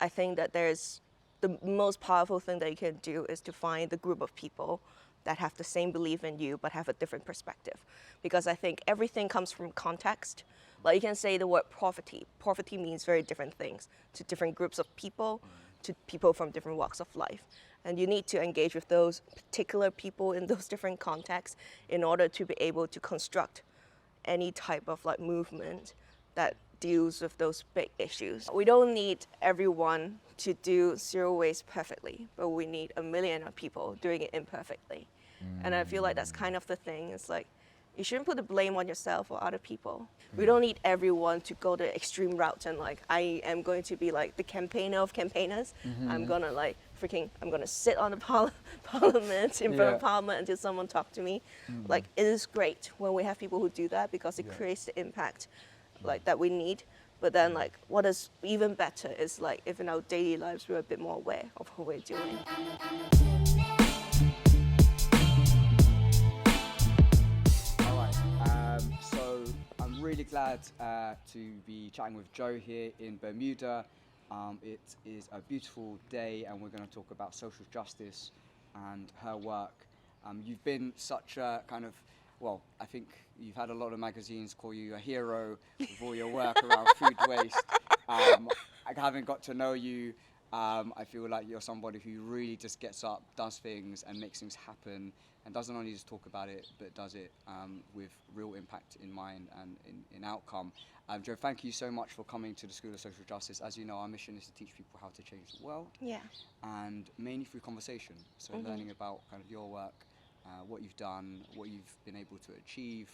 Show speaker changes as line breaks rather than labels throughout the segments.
I think that there's the most powerful thing that you can do is to find the group of people that have the same belief in you but have a different perspective. Because I think everything comes from context. Like you can say the word poverty. Poverty means very different things to different groups of people, to people from different walks of life. And you need to engage with those particular people in those different contexts in order to be able to construct any type of like movement that deals with those big issues. We don't need everyone to do zero waste perfectly, but we need a million of people doing it imperfectly. And I feel like that's kind of the thing. It's like you shouldn't put the blame on yourself or other people. We don't need everyone to go the extreme route and like I am going to be like the campaigner of campaigners. I'm gonna like I'm gonna sit on the parliament in front of parliament until someone talk to me. Like it is great when we have people who do that because it creates the impact like that we need. But then like what is even better is like if in our daily lives we're a bit more aware of what we're doing.
So I'm really glad to be chatting with Jo here in Bermuda. It is a beautiful day and we're going to talk about social justice and her work. You've been such a kind of, well, I think you've had a lot of magazines call you a hero with all your work around food waste. I haven't got to know you. I feel like you're somebody who really just gets up, does things and makes things happen and doesn't only just talk about it, but does it with real impact in mind and in outcome. Jo, thank you so much for coming to the School of Social Justice. As you know, our mission is to teach people how to change the world. Yeah. And mainly through conversation. So learning about kind of your work, what you've done, what you've been able to achieve,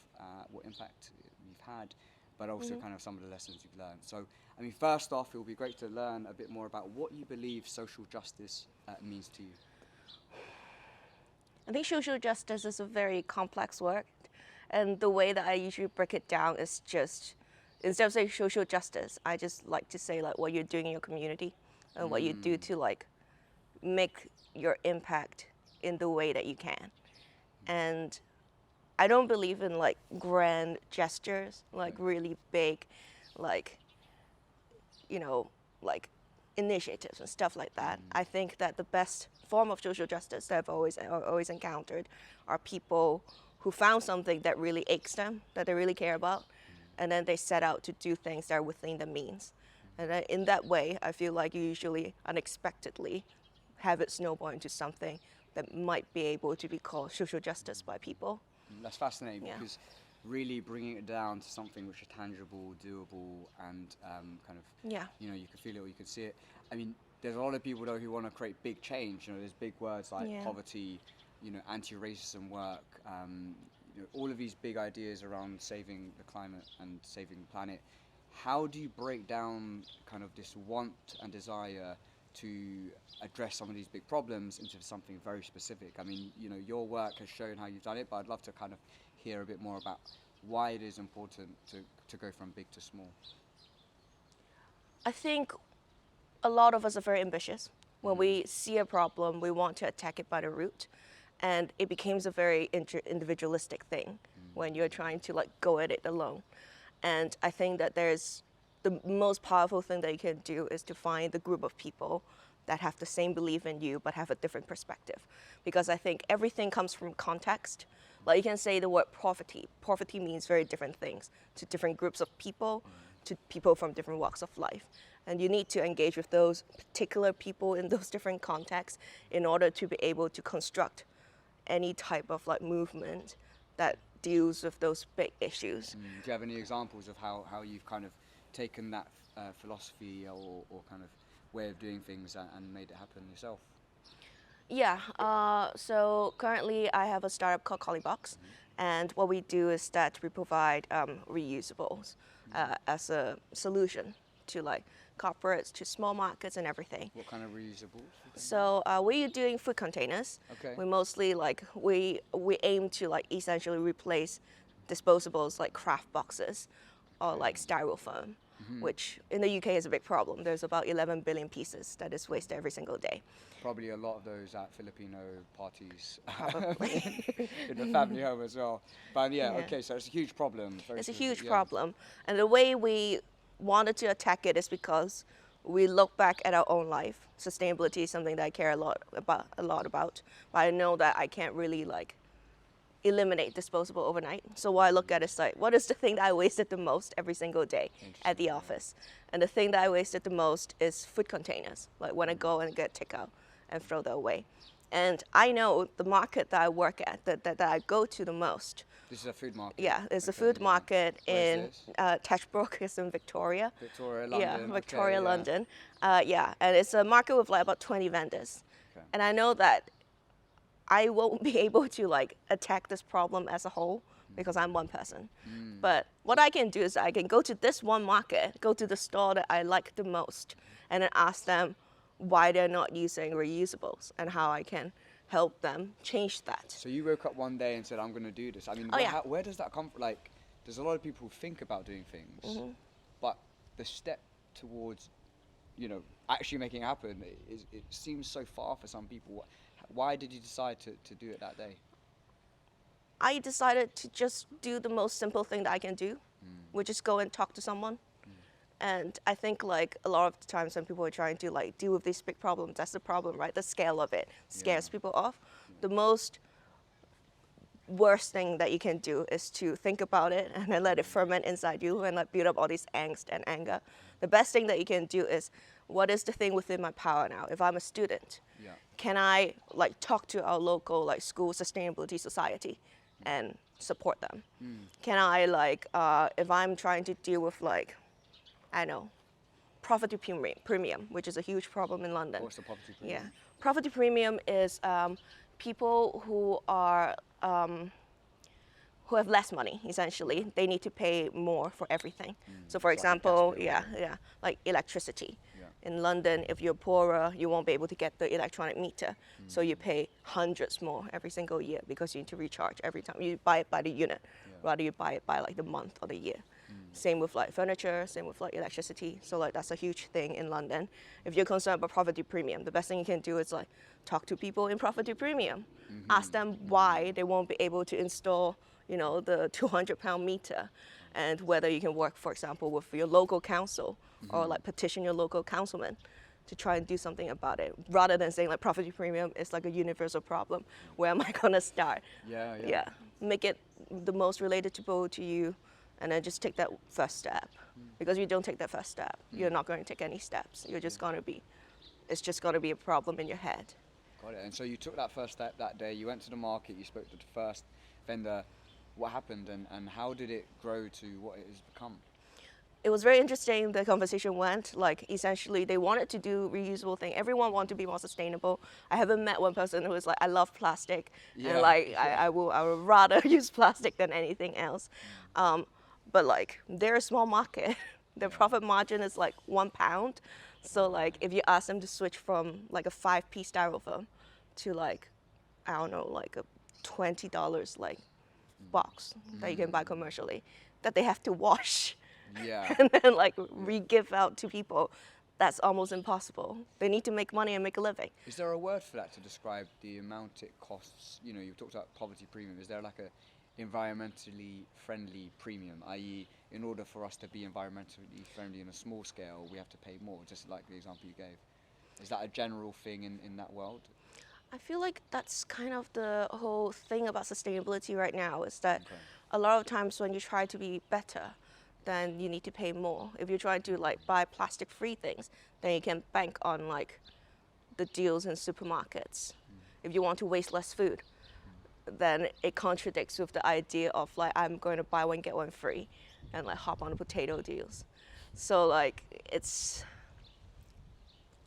what impact you've had, but also kind of some of the lessons you've learned. So, I mean, first off, it would be great to learn a bit more about what you believe social justice means to you.
I think social justice is a very complex word, and the way that I usually break it down is just, instead of saying social justice, I just like to say like what you're doing in your community and what you do to like make your impact in the way that you can. And I don't believe in like grand gestures, like really big, like, you know, like initiatives and stuff like that. I think that the best form of social justice that I've always encountered are people who found something that really aches them, that they really care about, and then they set out to do things that are within their means. And in that way, I feel like you usually unexpectedly have it snowball into something that might be able to be called social justice by people.
That's fascinating because really bringing it down to something which is tangible, doable, and kind of, you know, you can feel it or you can see it. I mean, there's a lot of people though who want to create big change. You know, there's big words like poverty, you know, anti-racism work, you know, all of these big ideas around saving the climate and saving the planet. How do you break down kind of this want and desire to address some of these big problems into something very specific? I mean, you know, your work has shown how you've done it, but I'd love to kind of hear a bit more about why it is important to go from big to small.
I think a lot of us are very ambitious. When we see a problem, we want to attack it by the root. And it becomes a very individualistic thing when you're trying to like go at it alone. And I think that there's the most powerful thing that you can do is to find the group of people that have the same belief in you but have a different perspective. Because I think everything comes from context. Like you can say the word poverty. Poverty means very different things to different groups of people, to people from different walks of life. And you need to engage with those particular people in those different contexts in order to be able to construct any type of like movement that deals with those big issues.
Do you have any examples of how you've kind of taken that philosophy or kind of way of doing things and made it happen yourself?
Yeah, so currently I have a startup called CauliBox, and what we do is that we provide reusables as a solution to like corporates, to small markets and everything.
What kind of reusables?
So we're doing food containers.
Okay.
We mostly like, we aim to like essentially replace disposables like craft boxes or like styrofoam, which in the UK is a big problem. There's about 11 billion pieces that is wasted every single day.
Probably a lot of those at Filipino parties.
Probably.
in the family home as well. But okay, so it's a huge problem.
It's a huge problem. And the way we wanted to attack it is because we look back at our own life. Sustainability is something that I care a lot about, but I know that I can't really like eliminate disposable overnight. So what I look at is like, what is the thing that I wasted the most every single day at the office? And the thing that I wasted the most is food containers, like when I go and get takeout and throw that away. And I know the market that I work at, that I go to the most.
This is a food market.
Yeah, it's a
Okay,
food
yeah.
market
Where
in
is this?
Tashbrook, it's in Victoria.
Victoria, London.
Yeah,
okay,
Victoria,
yeah.
London. Yeah, and it's a market with like about 20 vendors.
Okay.
And I know that I won't be able to like attack this problem as a whole because I'm one person. But what I can do is I can go to this one market, go to the store that I like the most, and then ask them why they're not using reusables and how I can help them change that.
So you woke up one day and said, I'm going to do this. I mean,
Oh, yeah.
where does that come from? Like, there's a lot of people who think about doing things, but the step towards, actually making it happen, it seems so far for some people. Why did you decide to do it that day?
I decided to just do the most simple thing that I can do, which is go and talk to someone. And I think like a lot of the times when people are trying to like deal with these big problems, that's the problem, right? The scale of it scares people off. The most worst thing that you can do is to think about it and then let it ferment inside you and like build up all this angst and anger. The best thing that you can do is, what is the thing within my power now? If I'm a student, can I like talk to our local like school sustainability society and support them? Can I like, if I'm trying to deal with like, I know, property premium, which is a huge problem in London.
What's the property premium?
Yeah, property premium is people who are who have less money. Essentially, they need to pay more for everything. So, for
like a
example,
gas bill,
like electricity.
Yeah.
In London, if you're poorer, you won't be able to get the electronic meter. So you pay hundreds more every single year because you need to recharge every time. You buy it by the unit, rather you buy it by like the month or the year. Same with like furniture, same with like electricity. So like that's a huge thing in London. If you're concerned about property premium, the best thing you can do is like talk to people in property premium. Ask them why they won't be able to install, the 200-pound meter, and whether you can work, for example, with your local council or like petition your local councilman to try and do something about it, rather than saying like property premium is like a universal problem. Where am I gonna start?
Yeah.
Make it the most relatable to you, and then just take that first step. Because if you don't take that first step, you're not going to take any steps. You're just going to be, it's just going to be a problem in your head.
Got it. And so you took that first step that day, you went to the market, you spoke to the first vendor. What happened and how did it grow to what it has become?
It was very interesting. The conversation went like, essentially they wanted to do reusable thing. Everyone wanted to be more sustainable. I haven't met one person who was like, I love plastic, and like I would rather use plastic than anything else. But like they're a small market. Their profit margin is like £1. So like if you ask them to switch from like a 5-piece styrofoam to like, I don't know, like a $20 like box that you can buy commercially, that they have to wash and then like re-give out to people, that's almost impossible. They need to make money and make a living.
Is there a word for that to describe the amount it costs? You've talked about poverty premium. Is there like a environmentally friendly premium, i.e. in order for us to be environmentally friendly in a small scale, we have to pay more, just like the example you gave? Is that a general thing in that world?
I feel like that's kind of the whole thing about sustainability right now, is that a lot of times when you try to be better, then you need to pay more. If you're trying to like buy plastic-free things, then you can bank on like the deals in supermarkets. If you want to waste less food, then it contradicts with the idea of like, I'm going to buy one get one free and like hop on the potato deals. So like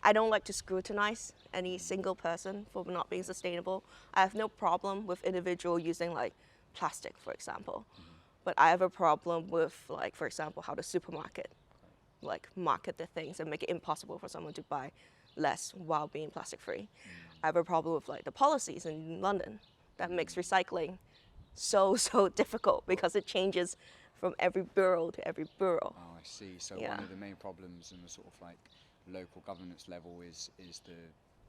I don't like to scrutinize any single person for not being sustainable. I have no problem with individual using like plastic, for example. But I have a problem with like, for example, how the supermarket like market the things and make it impossible for someone to buy less while being plastic free. I have a problem with like the policies in London that makes recycling so difficult because it changes from every borough to every borough.
Oh, I see. So one of the main problems in the sort of like local governance level is the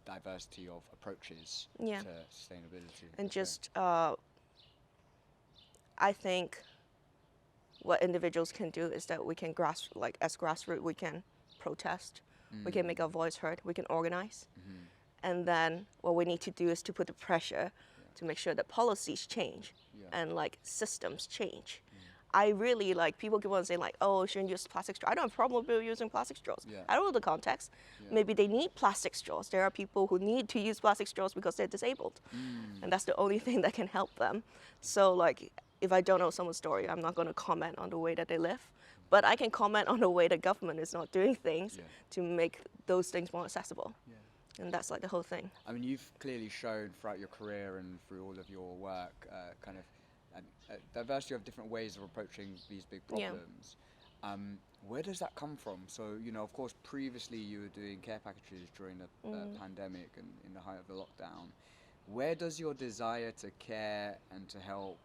diversity of approaches to sustainability.
And just I think what individuals can do is that we can as grassroots we can protest We can make our voice heard. We can organize.
Mm-hmm.
And then what we need to do is to put the pressure to make sure that policies change and like systems change. I really like, people keep on saying like, oh, shouldn't use plastic straws. I don't have a problem with people using plastic straws.
Yeah.
I don't know the context. Maybe they need plastic straws. There are people who need to use plastic straws because they're disabled. And that's the only thing that can help them. So like, if I don't know someone's story, I'm not going to comment on the way that they live. But I can comment on the way the government is not doing things to make those things more accessible. And that's like the whole thing.
I mean, you've clearly shown throughout your career and through all of your work kind of a diversity of different ways of approaching these big problems. Where does that come from? So, you know, of course, previously you were doing care packages during the pandemic and in the height of the lockdown. Where does your desire to care and to help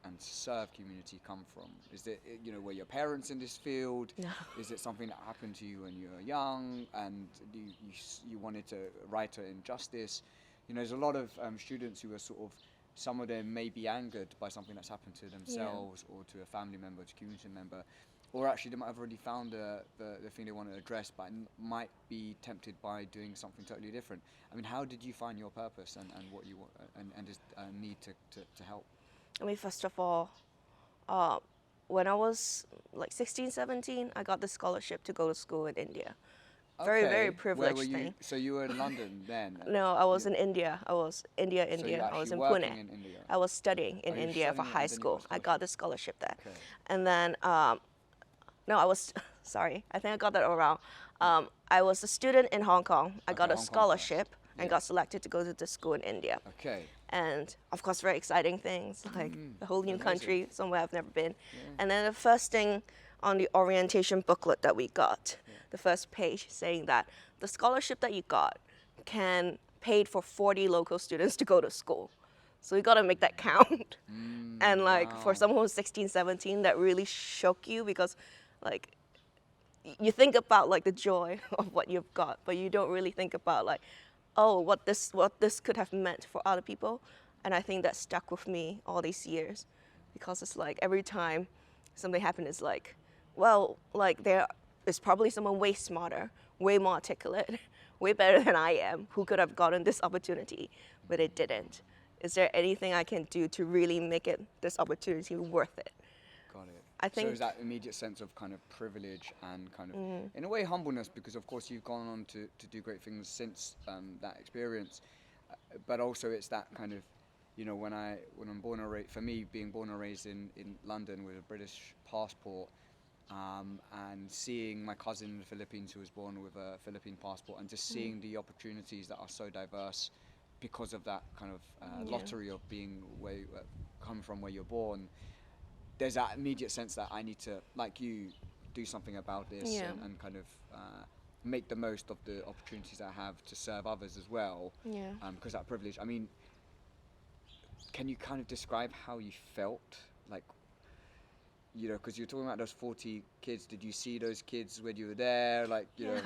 and serve community come from? Is it, you know, were your parents in this field?
No.
Is it something that happened to you when you were young and you wanted to right an injustice? You know, there's a lot of students who are sort of, some of them may be angered by something that's happened to themselves or to a family member, to a community member, or actually they might have already found the thing they want to address, but might be tempted by doing something totally different. I mean, how did you find your purpose and what you want and this need to help?
I mean, first of all, when I was like 16, 17, I got the scholarship to go to school in India. Very, very privileged
Where were you?
thing.
So you were in London then?
No, I was in India. I was India.
So you're
I was in
actually
Pune.
working in India?
I was studying in
Oh, you're
India for
studying
high
and then you
school.
got
I got the scholarship there.
Okay.
And then, no, I was, sorry, I think I got that all wrong. I was a student in Hong Kong. I got a
Hong Kong
scholarship
first.
and got selected to go to the school in India.
Okay.
And of course, very exciting things, like a whole new
Amazing.
country, somewhere I've never been. And then the first thing on the orientation booklet that we got, the first page saying that the scholarship that you got can pay for 40 local students to go to school. So you got to make that count. And like for someone who's 16, 17, that really shook you because like you think about like the joy of what you've got, but you don't really think about like, oh, what this could have meant for other people. And I think that stuck with me all these years because it's like every time something happened, it's like, well, like there is probably someone way smarter, way more articulate, way better than I am who could have gotten this opportunity, but it didn't. Is there anything I can do to really make this opportunity worth it?
Got it.
I think
so is that immediate sense of kind of privilege and kind of, in a way, humbleness, because of course you've gone on to do great things since that experience, but also it's that kind of, you know, when I'm born and raised, for me, being born and raised in London with a British passport, and seeing my cousin in the Philippines who was born with a Philippine passport, and just seeing the opportunities that are so diverse because of that kind of lottery of being where you come from, where you're born. There's that immediate sense that I need to, like you, do something about this and kind of make the most of the opportunities I have to serve others as well.
Yeah.
Because that privilege, I mean, can you kind of describe how you felt? Like, you know, because you're talking about those 40 kids. Did you see those kids when you were there? Like, you know.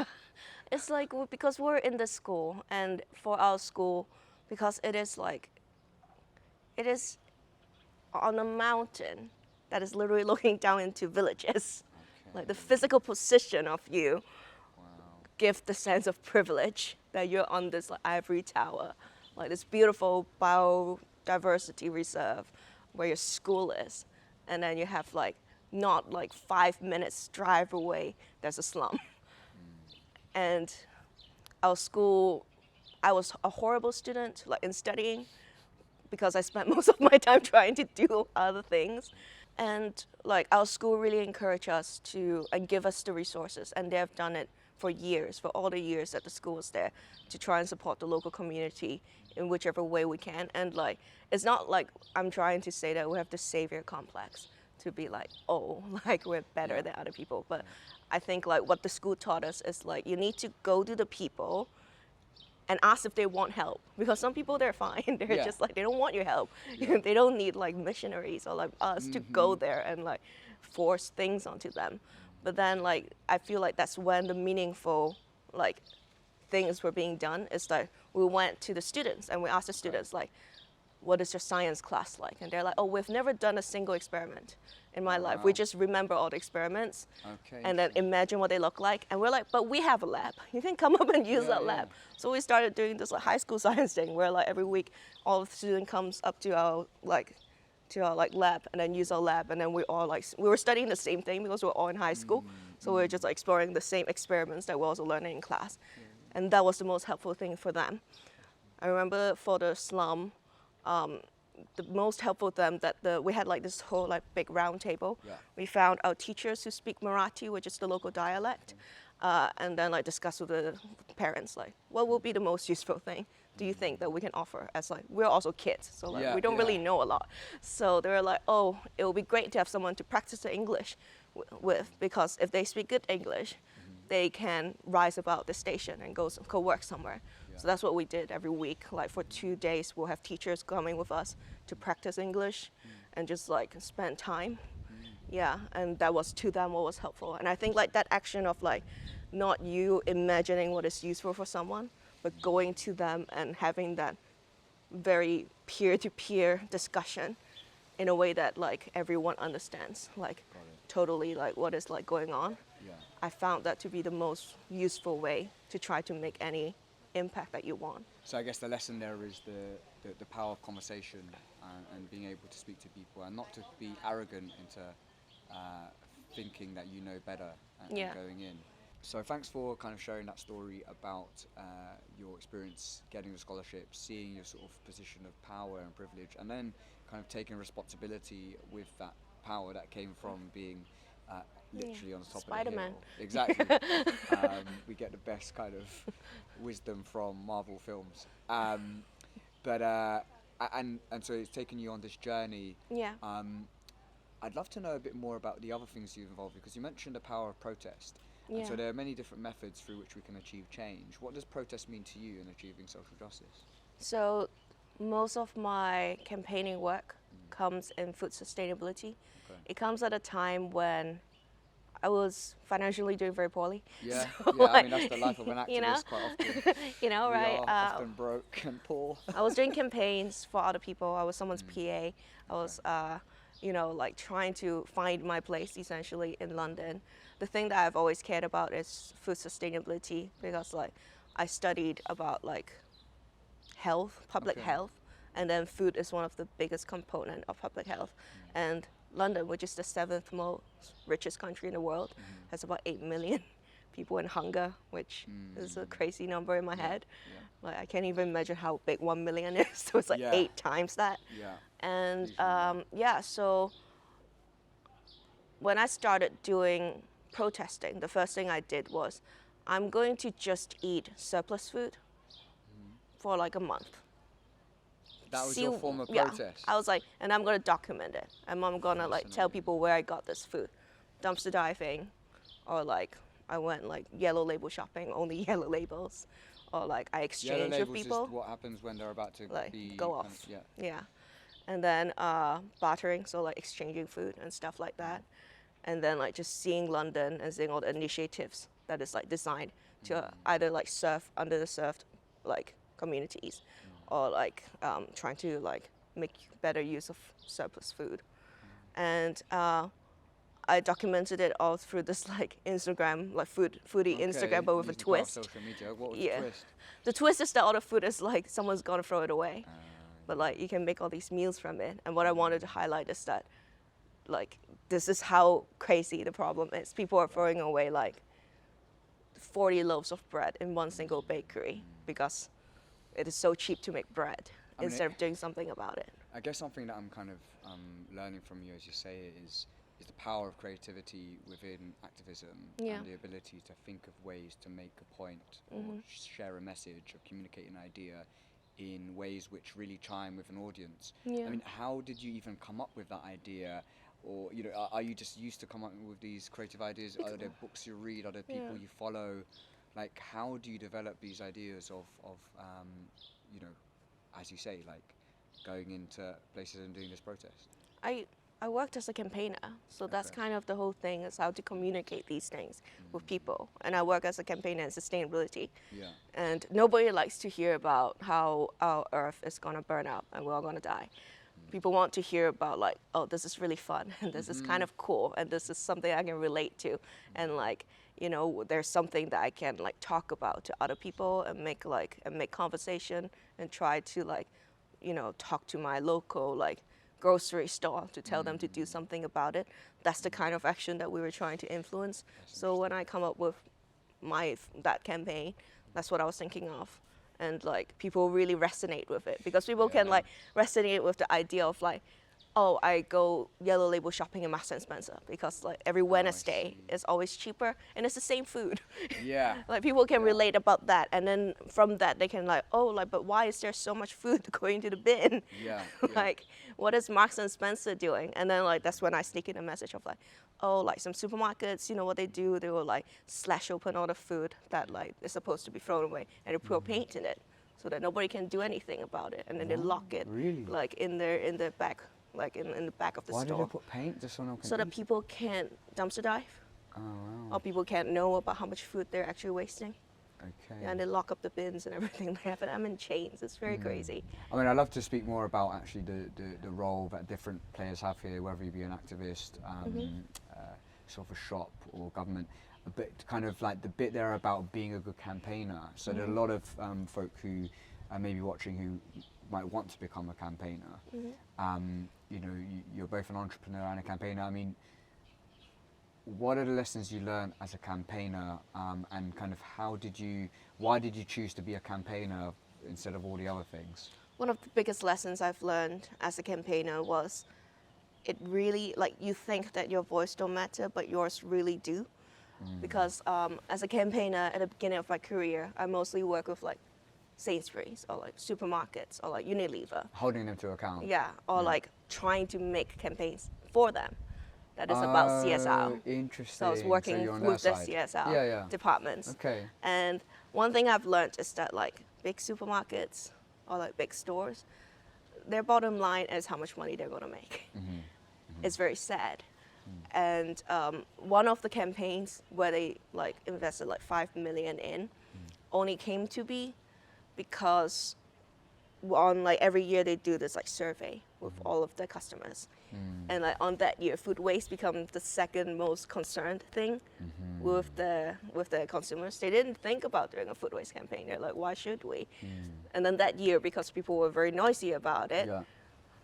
It's like because we're in the school, and for our school, because it is on a mountain that is literally looking down into villages.
Okay.
Like the physical position of you give the sense of privilege that you're on this like ivory tower, like this beautiful biodiversity reserve where your school is, and then you have like not like 5 minutes drive away there's a slum. And our school, I was a horrible student like in studying because I spent most of my time trying to do other things. And like our school really encouraged us to and give us the resources, and they have done it for years, for all the years that the school was there, to try and support the local community in whichever way we can. And like it's not like I'm trying to say that we have the savior complex to be like, oh, like we're better than other people. But I think like what the school taught us is like you need to go to the people and ask if they want help, because some people, they're fine. They're just like, they don't want your help. They don't need like missionaries or like us to go there and like force things onto them. But then like I feel like that's when the meaningful like things were being done. Is like we went to the students and we asked the students like, what is your science class like? And they're like, oh, we've never done a single experiment in my
Oh,
life.
wow.
We just remember all the experiments
Okay.
and then imagine what they look like. And we're like, but we have a lab. You can come up and use
Yeah,
that lab. So we started doing this like high school science thing where like every week all the student comes up to our lab and then use our lab, and then we were studying the same thing because we were all in high school. So we were just like exploring the same experiments that we're also learning in class. And that was the most helpful thing for them. I remember for the slum, the most helpful them we had like this whole like big round table.
Yeah.
We found our teachers who speak Marathi, which is the local dialect, and then like discuss with the parents like what will be the most useful thing do you think that we can offer, as like we're also kids, so like we don't really know a lot. So they were like, oh, it would be great to have someone to practice the English with, because if they speak good English, they can rise above the station and go work somewhere. So that's what we did every week. Like for 2 days, we'll have teachers coming with us to practice English and just like spend time. Yeah, and that was to them what was helpful. And I think like that action of like not you imagining what is useful for someone, but going to them and having that very peer-to-peer discussion in a way that like everyone understands, like totally like what is like going on.
Yeah.
I found that to be the most useful way to try to make any impact that you want.
So I guess the lesson there is the power of conversation and being able to speak to people and not to be arrogant into thinking that you know better and going in. So thanks for kind of sharing that story about your experience getting the scholarship, seeing your sort of position of power and privilege, and then kind of taking responsibility with that power that came from being literally on the top
Spider-Man.
of the hill. Exactly. We get the best kind of wisdom from Marvel films. And so it's taken you on this journey.
Yeah.
I'd love to know a bit more about the other things you've involved, because you mentioned the power of protest.
Yeah.
And so there are many different methods through which we can achieve change. What does protest mean to you in achieving social justice?
So most of my campaigning work comes in food sustainability.
Okay.
It comes at a time when I was financially doing very poorly.
Yeah,
So,
yeah. I
like,
mean, that's the life of an activist
you know?
quite often.
You know,
We
right?
are often broke and poor.
I was doing campaigns for other people. I was someone's PA. I was, like trying to find my place essentially in London. The thing that I've always cared about is food sustainability, because like I studied about like health, public health, and then food is one of the biggest component of public health. And London, which is the 7th most richest country in the world, has about 8 million people in hunger, which is a crazy number in my head.
Yeah.
Like I can't even imagine how big 1 million is. So it's like 8 times that.
Yeah.
And
Easily.
so when I started doing protesting, the first thing I did was I'm going to just eat surplus food for like a month.
That was
See-
your form of
yeah.
protest.
I was like, and I'm gonna document it, and I'm gonna like tell people where I got this food, dumpster diving, or like I went like yellow label shopping, only yellow labels, or like I
Yellow
exchanged with
labels
people,
is what happens when they're about to
like
be
go
kind
off.
of-
Yeah, and then bartering, so like exchanging food and stuff like that, and then like just seeing London and seeing all the initiatives that is like designed to either like serve underserved like communities, or like trying to like make better use of surplus food, and I documented it all through this like Instagram, like foodie
Okay,
Instagram, but with a
using the power of
twist.
social media. What was
Yeah.
the twist?
The twist is that all the food is like someone's gonna throw it away, but like you can make all these meals from it. And what I wanted to highlight is that like this is how crazy the problem is. People are throwing away like 40 loaves of bread in one single bakery because it is so cheap to make bread
I mean,
instead of doing something about it.
I guess something that I'm kind of learning from you as you say it is the power of creativity within activism
Yeah.
and the ability to think of ways to make a point or share a message or communicate an idea in ways which really chime with an audience.
Yeah.
I mean, how did you even come up with that idea? Or, you know, are you just used to come up with these creative ideas? Are there books you read? Are there people
Yeah.
you follow? Like, how do you develop these ideas of you know, as you say, like going into places and doing this protest?
I worked as a campaigner, so that's kind of the whole thing, is how to communicate these things with people. And I work as a campaigner in sustainability.
Yeah.
And nobody likes to hear about how our Earth is gonna burn out and we're all gonna die. People want to hear about like, oh, this is really fun and this is kind of cool and this is something I can relate to, and like, you know, there's something that I can like talk about to other people and make conversation and try to like, you know, talk to my local like grocery store to tell them to do something about it. That's the kind of action that we were trying to influence. So when I come up with that campaign, that's what I was thinking of. And like people really resonate with it, because people can like resonate with the idea of like, oh, I go yellow label shopping in Marks and Spencer because like every Wednesday it's always cheaper and it's the same food.
Yeah.
Like people can relate about that, and then from that they can like, oh, like, but why is there so much food going to the bin?
Yeah.
Like, what is Marks and Spencer doing? And then like that's when I sneak in a message of like, oh, like some supermarkets, you know what they do? They will like slash open all the food that like is supposed to be thrown away, and they put paint in it so that nobody can do anything about it, and then they lock it like in their back. Like in the back of the
Why
store.
do they put paint just so no one can
So that
eat?
people can't dumpster dive,
Oh, wow.
or people can't know about how much food they're actually wasting.
Okay.
Yeah, and they lock up the bins and everything. They have it. I'm in chains. It's very crazy.
I mean, I'd love to speak more about actually the role that different players have here, whether you be an activist, sort of a shop or government. But kind of like the bit there about being a good campaigner. So there are a lot of folk who may be watching who might want to become a campaigner. You know, you're both an entrepreneur and a campaigner. I mean, what are the lessons you learned as a campaigner, and kind of why did you choose to be a campaigner instead of all the other things?
One of the biggest lessons I've learned as a campaigner was it really, like, you think that your voice don't matter, but yours really do. Because as a campaigner at the beginning of my career, I mostly work with like Sainsbury's or like supermarkets or like Unilever.
Holding them to account.
Yeah, or like trying to make campaigns for them. That is about CSR.
Interesting.
So I was working
you're on
with
their
the
side.
CSR departments.
Okay.
And one thing I've learned is that like big supermarkets or like big stores, their bottom line is how much money they're going to make. It's very sad. And one of the campaigns where they like invested like 5 million in only came to be because on like every year they do this like survey with all of their customers, and like on that year food waste becomes the second most concerned thing with the consumers. They didn't think about doing a food waste campaign. They're like, why should we? And then that year, because people were very noisy about it,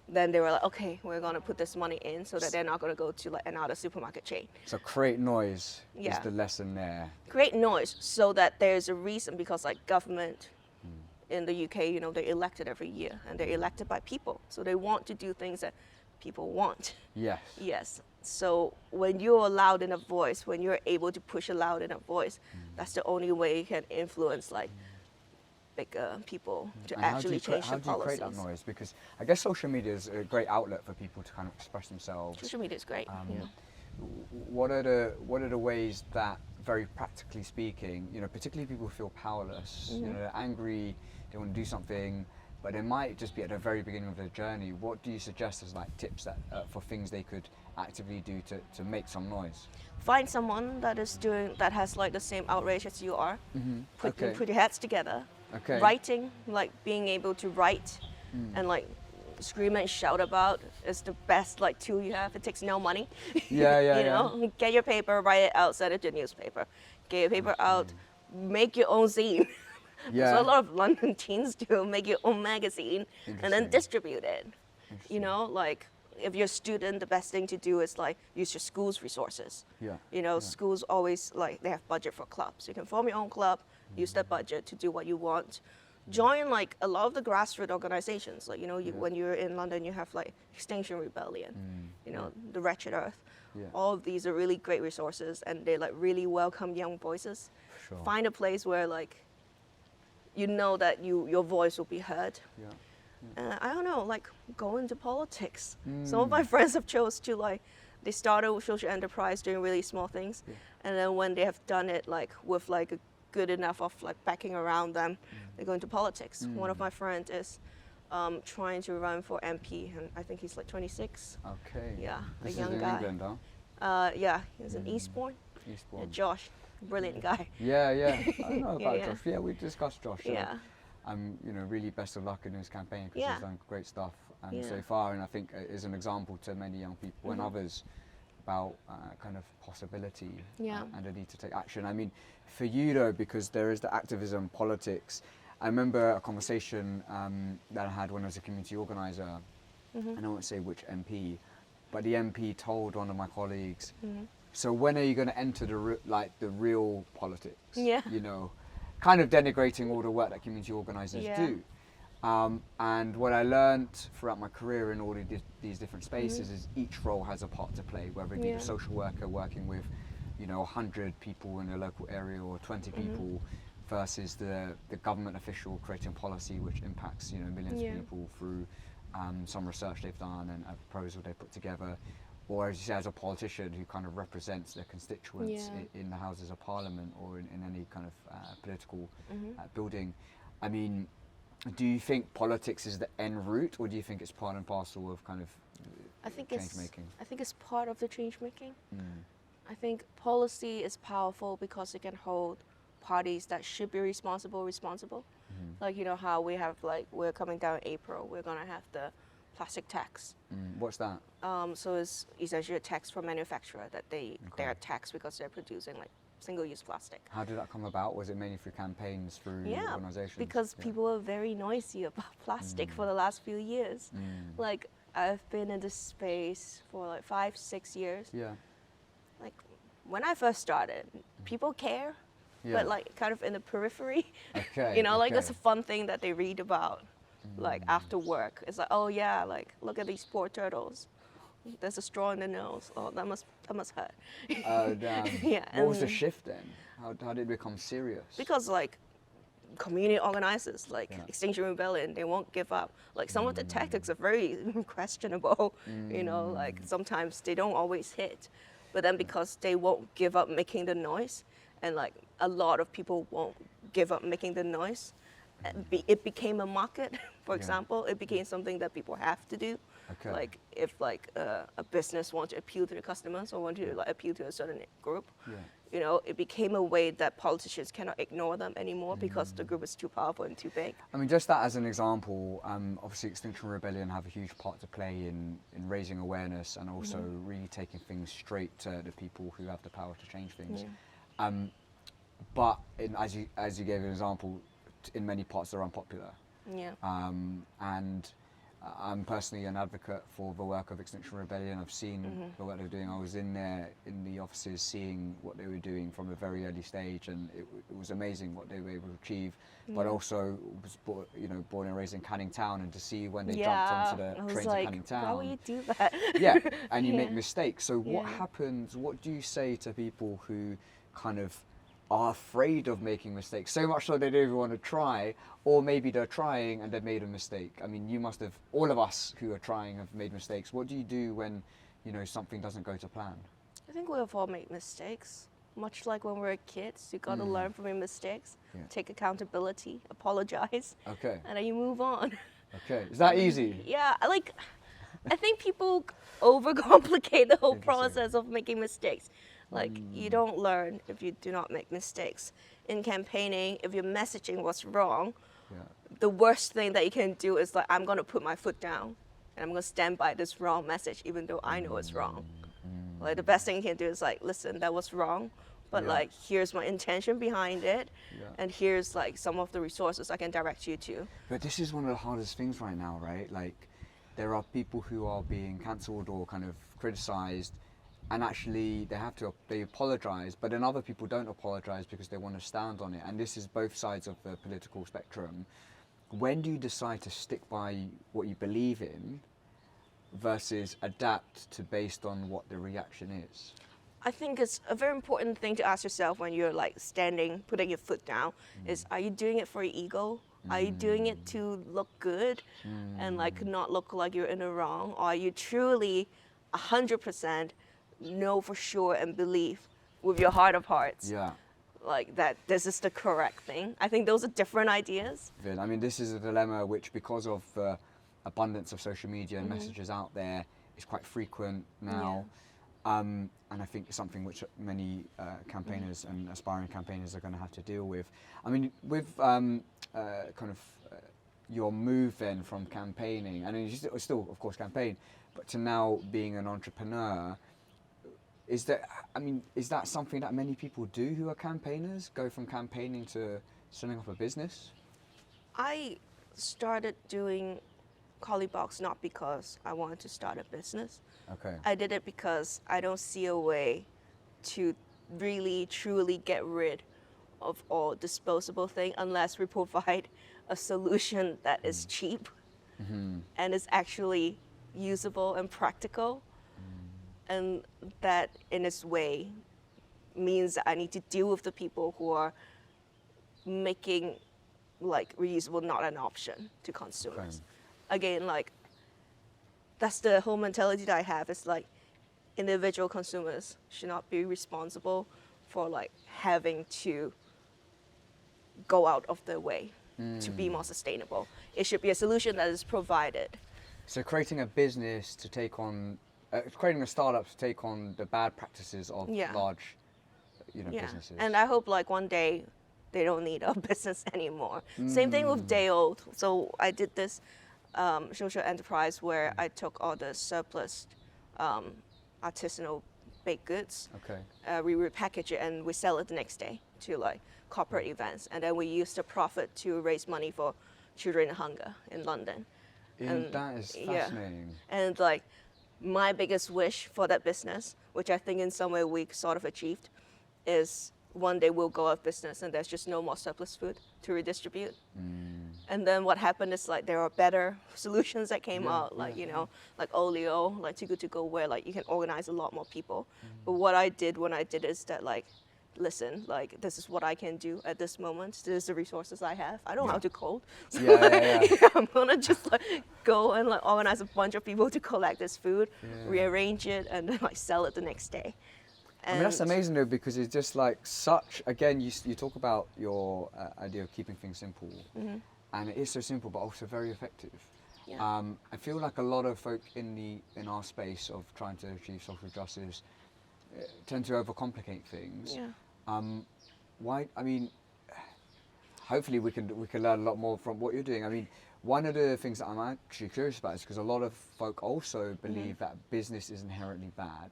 then they were like, okay, we're gonna put this money in so that they're not gonna go to like another supermarket chain.
So create noise is
Yeah.
the lesson there.
Create noise so that there's a reason, because like government in the UK, you know, they're elected every year and they're elected by people. So they want to do things that people want.
Yes.
Yes. So when you're loud in a voice, when you're able to push a loud in a voice, that's the only way you can influence like bigger people to
And
actually change
how
the
do you create
policies.
that noise? Because I guess social media is a great outlet for people to kind of express themselves.
Social media is great. Yeah.
What are the ways that, very practically speaking, you know, particularly people feel powerless, you know, they're angry, they want to do something, but they might just be at the very beginning of their journey. What do you suggest as like tips that for things they could actively do to make some noise?
Find someone that has like the same outrage as you are. Put your heads together.
Okay.
Writing, like being able to write and like scream and shout about is the best like tool you have. It takes no money.
Yeah,
you know, get your paper, write it out, send it to a newspaper. Get your paper out, make your own zine.
Yeah.
So a lot of London teens do, make your own magazine and then distribute it. You know, like if you're a student, the best thing to do is like use your school's resources.
Yeah.
You know, schools always like they have budget for clubs. You can form your own club, use that budget to do what you want. Join like a lot of the grassroots organizations. Like, you know, when you're in London, you have like Extinction Rebellion, you know, the Wretched Earth.
Yeah.
All of these are really great resources, and they like really welcome young voices.
Sure.
Find a place where like you know that your voice will be heard.
Yeah.
I don't know, like go into politics. Some of my friends have chose to like, they started with social enterprise doing really small things, and then when they have done it like with like a good enough of like backing around them, they go into politics. One of my friends is trying to run for MP, and I think he's like 26.
Okay.
Yeah,
This
a young
is in
guy.
England, huh?
Yeah, he's in Eastbourne.
Eastbourne.
Josh, brilliant guy.
Yeah, I know about
Yeah, yeah.
Josh. Yeah, we discussed Josh.
Yeah.
I'm, really best of luck in his campaign because
Yeah.
he's done great stuff
Yeah.
so far, and I think is an example to many young people and others about kind of possibility
Yeah.
and a need to take action. I mean, for you though, because there is the activism, politics. I remember a conversation that I had when I was a community organizer, and I won't say which MP, but the MP told one of my colleagues, so when are you going to enter the real politics?
Yeah.
Kind of denigrating all the work that community organisers
Yeah.
do. And what I learned throughout my career in all these different spaces is each role has a part to play, whether it be
Yeah.
the social worker working with, 100 people in a local area or 20 people versus the government official creating policy which impacts, millions
Yeah.
of people through some research they've done and a proposal they put together. Or as you say, as a politician who kind of represents their constituents
Yeah.
in the Houses of Parliament or in any kind of political building. I mean, do you think politics is the end route, or do you think it's part and parcel of kind of
I think
change making?
I think it's part of the change making. I think policy is powerful because it can hold parties that should be responsible. Like how we have we're coming down in April. We're gonna have the plastic tax.
What's that?
So it's essentially a tax for manufacturer that they're taxed because they're producing single-use plastic.
How did that come about? Was it mainly through campaigns, through organisations?
Because people are very noisy about plastic for the last few years. Like I've been in this space for 5-6 years.
Yeah.
Like when I first started, people care,
Yeah.
but kind of in the periphery.
Okay.
It's a fun thing that they read about, after work. It's like, oh yeah, look at these poor turtles. There's a straw in the nose. Oh, that must hurt.
Oh damn.
Yeah.
What was the shift then? How did it become serious?
Because community organizers Extinction Rebellion, they won't give up. Some of the tactics are very questionable. Sometimes they don't always hit, but then because they won't give up making the noise, and a lot of people won't give up making the noise, it became a market. For example, it became something that people have to do.
Okay.
If a business wants to appeal to the customers or want to appeal to a certain group, it became a way that politicians cannot ignore them anymore because the group is too powerful and too big.
I mean, just that as an example, obviously Extinction Rebellion have a huge part to play in raising awareness and also really taking things straight to the people who have the power to change things. But as you gave an example, in many parts they're unpopular.
Yeah.
And I'm personally an advocate for the work of Extinction Rebellion. I've seen the work they're doing. I was in there in the offices seeing what they were doing from a very early stage, and it was amazing what they were able to achieve. But also was born and raised in Canning Town, and to see when they jumped onto the trains in Canning Town.
Why would you do that?
Yeah, and you make
Yeah.
mistakes. So what happens? What do you say to people who kind of are afraid of making mistakes, so much so they don't even want to try, or maybe they're trying and they've made a mistake? I mean, all of us who are trying have made mistakes. What do you do when, something doesn't go to plan?
I think we've all made mistakes. Much like when we're kids, you got to learn from your mistakes, take accountability, apologize,
Okay.
and then you move on.
Okay. Is that easy?
Yeah, I think people overcomplicate the whole
Interesting.
process of making mistakes. You don't learn if you do not make mistakes. In campaigning, if your messaging was wrong, the worst thing that you can do is I'm going to put my foot down and I'm going to stand by this wrong message even though I know it's wrong. The best thing you can do is listen, that was wrong, but here's my intention behind it, and here's some of the resources I can direct you to.
But this is one of the hardest things right now, right? There are people who are being cancelled or kind of criticized, and actually they apologize, but then other people don't apologize because they want to stand on it. And this is both sides of the political spectrum. When do you decide to stick by what you believe in versus adapt to based on what the reaction is?
I think it's a very important thing to ask yourself when you're standing, putting your foot down, is are you doing it for your ego? Are you doing it to look good and not look like you're in the wrong? Or are you truly 100% know for sure and believe with your heart of hearts like that this is the correct thing. I think those are different ideas.
I mean, this is a dilemma which, because of the abundance of social media and messages out there, is quite frequent now. And I think it's something which many campaigners and aspiring campaigners are going to have to deal with. I mean, with your move then from campaigning, and you still of course campaign, but to now being an entrepreneur, is that something that many people do who are campaigners, go from campaigning to setting up a business?
I started doing CauliBox not because I wanted to start a business.
Okay.
I did it because I don't see a way to really truly get rid of all disposable things unless we provide a solution that is cheap and is actually usable and practical. And that in its way means that I need to deal with the people who are making like reusable not an option to consumers. Again, like that's the whole mentality that I have. It's like individual consumers should not be responsible for like having to go out of their way to be more sustainable. It should be a solution that is provided.
So creating a business to take on, creating a startup to take on the bad practices of large, businesses.
And I hope like one day they don't need a business anymore. Same thing with day old. So I did this social enterprise where I took all the surplus artisanal baked goods.
Okay.
We repackage it and we sell it the next day to like corporate events, and then we use the profit to raise money for children in hunger in London. And
that is fascinating.
And like my biggest wish for that business, which I think in some way we sort of achieved, is one day we'll go out of business and there's just no more surplus food to redistribute. And then what happened is like there are better solutions that came out, like like Olio, like Too Good To Go, where like you can organize a lot more people. But what I did when I did is that like, listen, like this is what I can do at this moment. This is the resources I have. I don't know how to code. So I'm gonna just like go and like organize a bunch of people to collect this food, rearrange it, and then like sell it the next day.
I mean, that's amazing though, because it's just like such, again, you talk about your idea of keeping things simple, and it is so simple but also very effective. I feel like a lot of folk in our space of trying to achieve social justice tend to overcomplicate things. Why? I mean, hopefully we can learn a lot more from what you're doing. I mean, one of the things that I'm actually curious about is because a lot of folk also believe that business is inherently bad,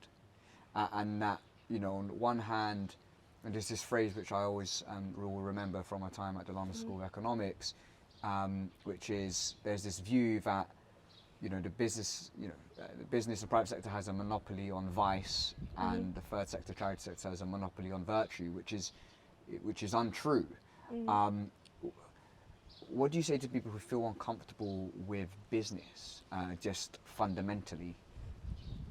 and that, on one hand, and there's this phrase which I always will remember from my time at the London School of Economics, which is there's this view that the business and private sector has a monopoly on vice, and the third sector, charity sector, has a monopoly on virtue, which is untrue. What do you say to people who feel uncomfortable with business, just fundamentally?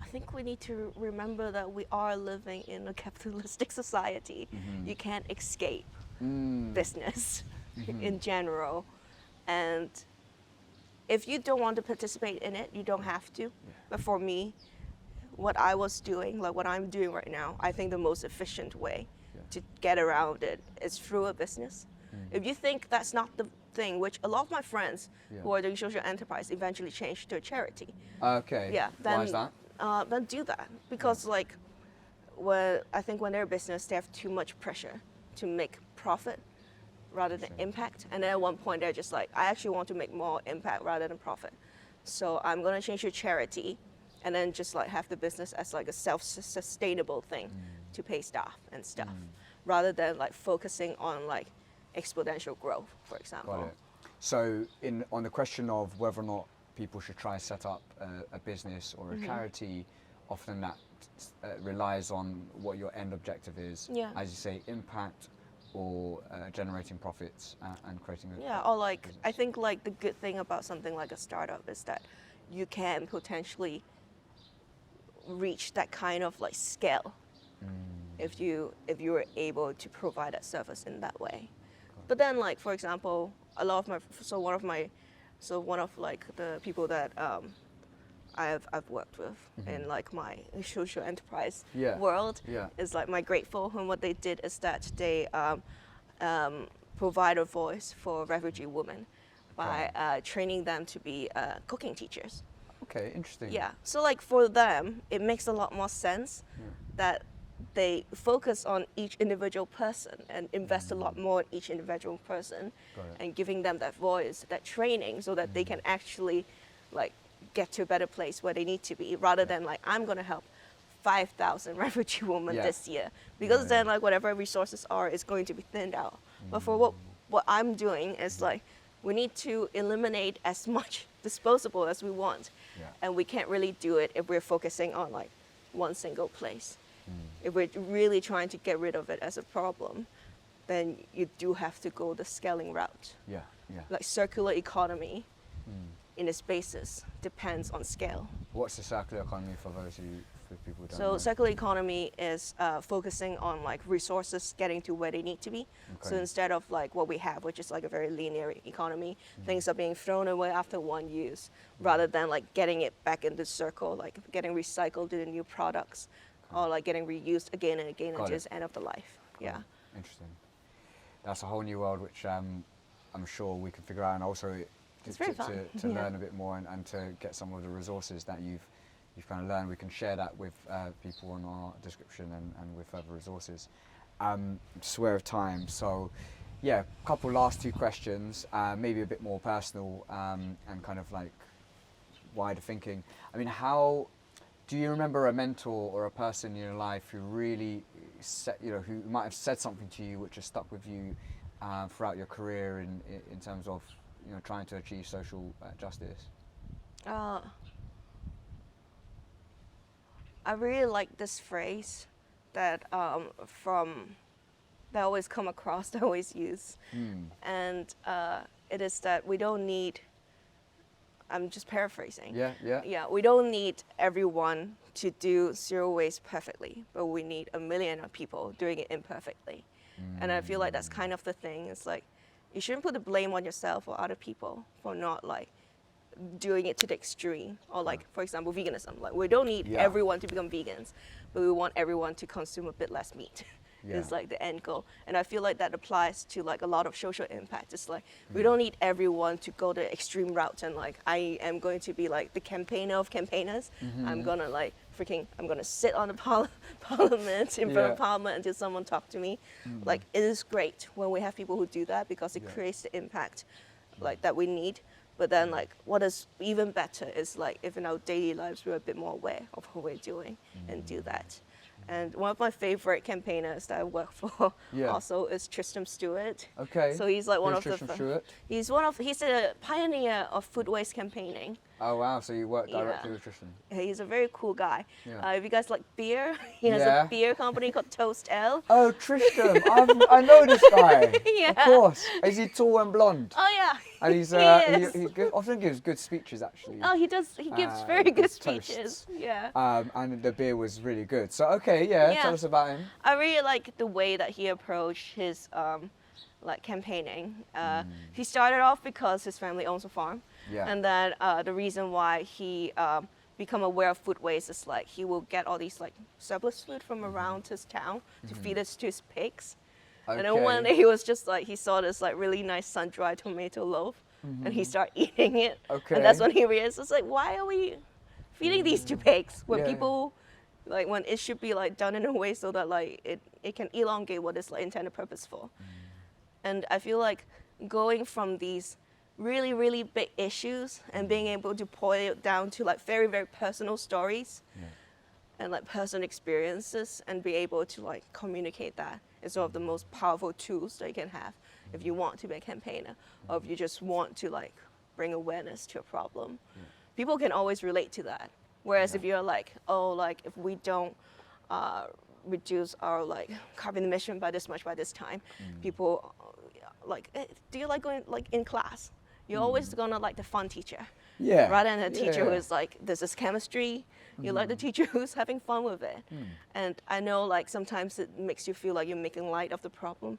I think we need to remember that we are living in a capitalistic society. You can't escape business in general. And if you don't want to participate in it, you don't have to. But for me, what I was doing, like what I'm doing right now, I think the most efficient way to get around it is through a business. If you think that's not the thing, which a lot of my friends who are doing social enterprise eventually changed to a charity.
Okay.
Then,
why is that?
Then do that, because like I think when they're a business, they have too much pressure to make profit rather than impact. And then at one point they're just like, I actually want to make more impact rather than profit. So I'm gonna change to charity, and then just like have the business as like a self-sustainable thing to pay staff and stuff, rather than like focusing on like exponential growth, for example.
Got it. So on the question of whether or not people should try to set up a business or a charity, often that relies on what your end objective is. As you say, impact or generating profits and creating a
or like business. I think like the good thing about something like a startup is that you can potentially reach that kind of like scale if you were able to provide that service in that way. But then, like, for example, a lot of one of like the people that I've worked with in like my social enterprise
Yeah.
world
Yeah.
is like my grateful, and what they did is that they provide a voice for refugee women by training them to be cooking teachers.
Okay, interesting.
Yeah, so like for them, it makes a lot more sense that they focus on each individual person and invest a lot more in each individual person
Got it.
and giving them that voice, that training, so that they can actually like get to a better place where they need to be, rather than like, I'm going to help 5,000 refugee women
Yeah.
this year, because
Yeah,
then
yeah.
like whatever resources are is going to be thinned out. But for what I'm doing is like, we need to eliminate as much disposable as we want.
Yeah.
And we can't really do it if we're focusing on like one single place. If we're really trying to get rid of it as a problem, then you do have to go the scaling route.
Yeah, yeah.
Like circular economy in its basis depends on scale.
What's the circular economy for those for people who don't
So
know?
circular economy is focusing on like resources getting to where they need to be. So
Okay.
instead of like what we have, which is like a very linear economy, things are being thrown away after one use, rather than like getting it back in the circle, like getting recycled into new products, or like getting reused again and again
Got
until
it.
the end of the life. Yeah.
Interesting. That's a whole new world which I'm sure we can figure out, and also
It's very fun.
to
Yeah.
learn a bit more and to get some of the resources that you've kind of learned. We can share that with people on our description and with further resources. Just aware of time, so yeah, couple last two questions, maybe a bit more personal and kind of like wider thinking. I mean, how do you remember a mentor or a person in your life who really who might have said something to you which has stuck with you throughout your career in terms of trying to achieve social justice?
I really like this phrase that that I always come across, that I always use, and it is that we don't need. I'm just paraphrasing.
Yeah, yeah.
Yeah, we don't need everyone to do zero waste perfectly, but we need a million of people doing it imperfectly. And I feel like that's kind of the thing. It's like, you shouldn't put the blame on yourself or other people for not like doing it to the extreme. Or like, for example, veganism. Like, we don't need everyone to become vegans, but we want everyone to consume a bit less meat. Is like the end goal. And I feel like that applies to like a lot of social impact. It's like, we don't need everyone to go the extreme route and like, I am going to be like the campaigner of campaigners. I'm gonna like I'm gonna sit on the parliament, in front of parliament until someone talk to me. Like, it is great when we have people who do that, because it creates the impact like that we need. But then like, what is even better is like, if in our daily lives we're a bit more aware of what we're doing and do that. And one of my favorite campaigners that I work for also is Tristram Stewart.
Okay.
So he's like one
Who's
of
Tristram Stewart?
He's a pioneer of food waste campaigning.
Oh wow! So you work directly with Tristan?
He's a very cool guy.
Yeah.
If you guys like beer, he has a beer company called Toast L.
Oh, Tristram! I know this guy.
Yeah.
Of course. Is he tall and blonde?
Oh yeah.
And he's
He
often gives good speeches actually.
Oh, he does. He gives very good
good
speeches.
toasts.
Yeah.
And the beer was really good. So okay, tell us about him.
I really like the way that he approached his like campaigning. He started off because his family owns a farm.
Yeah.
And then the reason why he become aware of food waste is like, he will get all these like surplus food from around his town to feed it to his pigs. And then one day he was just like, he saw this like really nice sun-dried tomato loaf, and he started eating it.
Okay.
And that's when he realized, it's like, why are we feeding these to pigs when people, like, when it should be like done in a way so that like it can elongate what it's like intended purpose for. And I feel like going from these really, really big issues and being able to boil it down to like very, very personal stories and like personal experiences, and be able to like communicate that is one of the most powerful tools that you can have if you want to be a campaigner, or if you just want to like bring awareness to a problem. People can always relate to that. Whereas if you're like, oh, like if we don't reduce our like carbon emission by this much by this time, people like, do you like going like in class? You're always gonna like the fun teacher.
Yeah.
Rather than a teacher who is like, this is chemistry. You like the teacher who's having fun with it. And I know like sometimes it makes you feel like you're making light of the problem,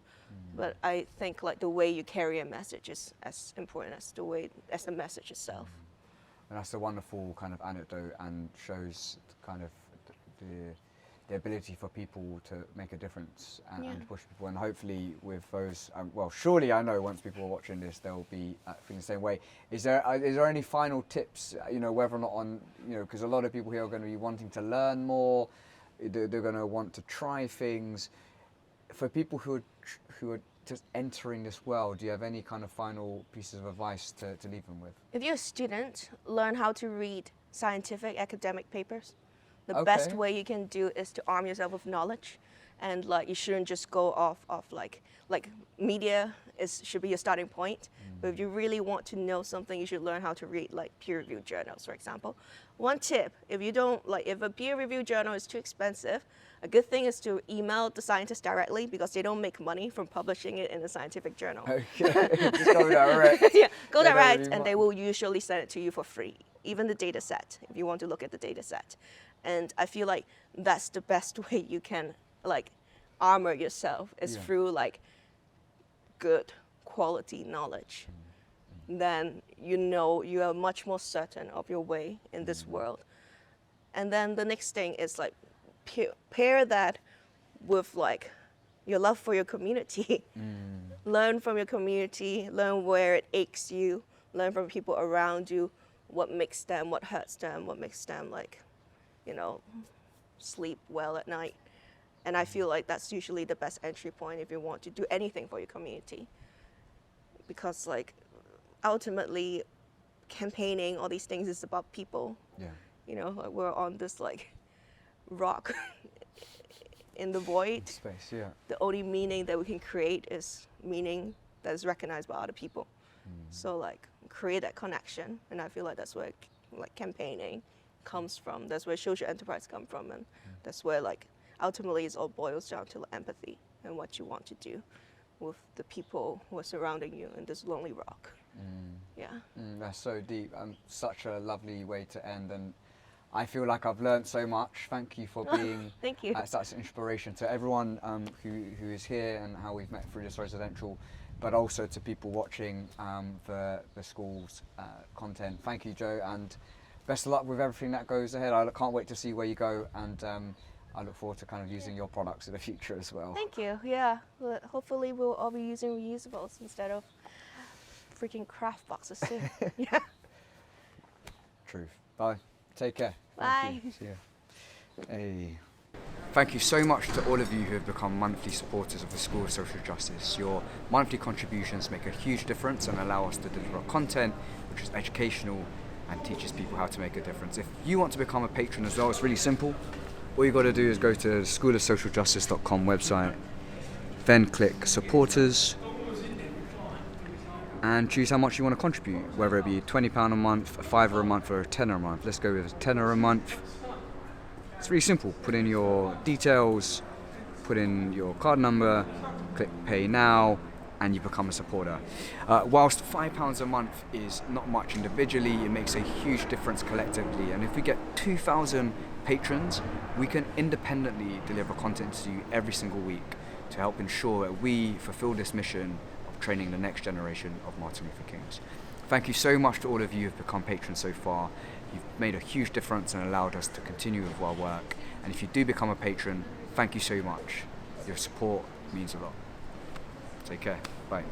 but I think like the way you carry a message is as important as the message itself.
And that's a wonderful kind of anecdote and shows kind of the ability for people to make a difference and push people. And hopefully with those, well, surely I know once people are watching this, they'll be feeling the same way. Is there any final tips, whether or not on, because a lot of people here are going to be wanting to learn more, they're going to want to try things. For people who are just entering this world, do you have any kind of final pieces of advice to leave them with?
If you're a student, learn how to read scientific academic papers. The
Okay.
best way you can do is to arm yourself with knowledge, and like you shouldn't just go off like media should be your starting point. But if you really want to know something, you should learn how to read like peer-reviewed journals, for example. One tip: if a peer-reviewed journal is too expensive, a good thing is to email the scientist directly, because they don't make money from publishing it in a scientific journal.
Okay, just go direct.
Yeah, go
They don't
direct,
really
and
want-
they will usually send it to you for free, even the data set, if you want to look at the data set. And I feel like that's the best way you can like armor yourself, is
Yeah.
through like good quality knowledge. Then you are much more certain of your way in this world. And then the next thing is like pair that with like your love for your community. Learn from your community, learn where it aches you, learn from people around you, what makes them, what hurts them, what makes them like, sleep well at night. And I feel like that's usually the best entry point if you want to do anything for your community. Because like ultimately campaigning, all these things is about people.
Yeah.
Like we're on this like rock in the void.
Space, yeah.
The only meaning that we can create is meaning that is recognized by other people. So like create that connection, and I feel like that's where like campaigning comes from. That's where social enterprise come from, and that's where like ultimately it all boils down to empathy and what you want to do with the people who are surrounding you in this lonely rock. Yeah.
That's so deep and such a lovely way to end. And I feel like I've learned so much. Thank you for being
Thank you.
such an inspiration to everyone who is here and how we've met through this residential, but also to people watching the school's content. Thank you, Joe, and best of luck with everything that goes ahead. I can't wait to see where you go, and I look forward to kind of using your products in the future as well.
Thank you. Yeah. Well, hopefully we'll all be using reusables instead of freaking craft boxes soon. Yeah.
Truth. Bye. Take care.
Bye.
Thank you. See ya. Hey. Thank you so much to all of you who have become monthly supporters of the School of Social Justice. Your monthly contributions make a huge difference and allow us to deliver content which is educational and teaches people how to make a difference. If you want to become a patron as well, it's really simple. All you got to do is go to the schoolofsocialjustice.com website, then click supporters, and choose how much you want to contribute, whether it be £20 a month, a £5 a month, or a £10 a month. Let's go with a £10 a month. It's really simple. Put in your details, put in your card number, click pay now, and you become a supporter. Whilst £5 a month is not much individually, it makes a huge difference collectively. And if we get 2,000 patrons, we can independently deliver content to you every single week to help ensure that we fulfill this mission of training the next generation of Martin Luther Kings. Thank you so much to all of you who've become patrons so far. You've made a huge difference and allowed us to continue with our work. And if you do become a patron, thank you so much. Your support means a lot. Take care. Bye.